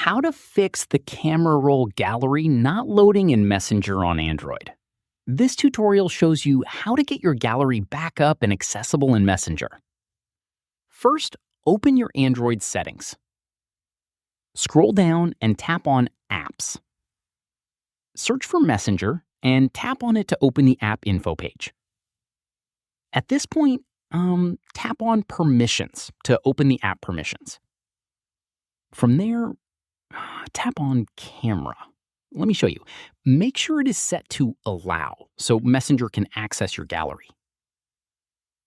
how to fix the camera roll gallery not loading in Messenger on Android. This tutorial shows you how to get your gallery back up and accessible in Messenger. First, open your Android settings. Scroll down and tap on Apps. Search for Messenger and tap on it to open the app info page. At this point, tap on Permissions to open the app permissions. From there, tap on Camera. Let me show you. Make sure it is set to Allow so Messenger can access your gallery.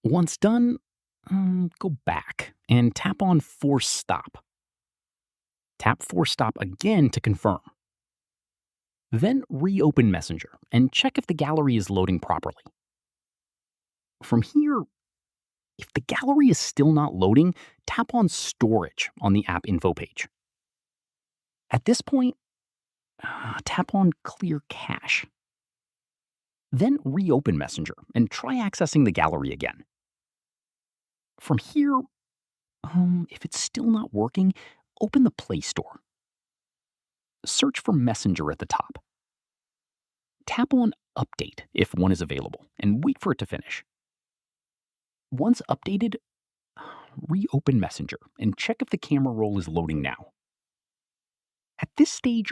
Once done, go back and tap on Force Stop. Tap Force Stop again to confirm. Then reopen Messenger and check if the gallery is loading properly. From here, if the gallery is still not loading, tap on Storage on the app info page. At this point, tap on Clear Cache. Then reopen Messenger and try accessing the gallery again. From here, if it's still not working, open the Play Store. Search for Messenger at the top. Tap on Update if one is available and wait for it to finish. Once updated, reopen Messenger and check if the camera roll is loading now. At this stage,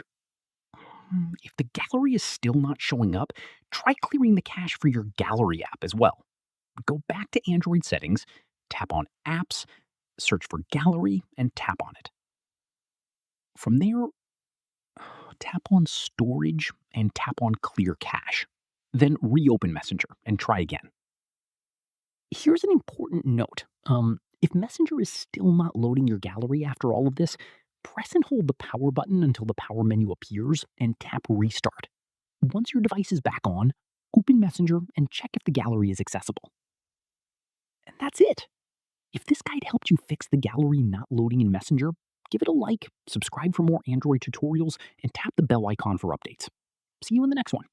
if the gallery is still not showing up, try clearing the cache for your gallery app as well. Go back to Android settings, tap on Apps, search for Gallery, and tap on it. From there, tap on Storage and tap on Clear Cache. Then reopen Messenger and try again. Here's an important note. If Messenger is still not loading your gallery after all of this, press and hold the power button until the power menu appears and tap Restart. Once your device is back on, open Messenger and check if the gallery is accessible. And that's it. If this guide helped you fix the gallery not loading in Messenger, give it a like, subscribe for more Android tutorials, and tap the bell icon for updates. See you in the next one.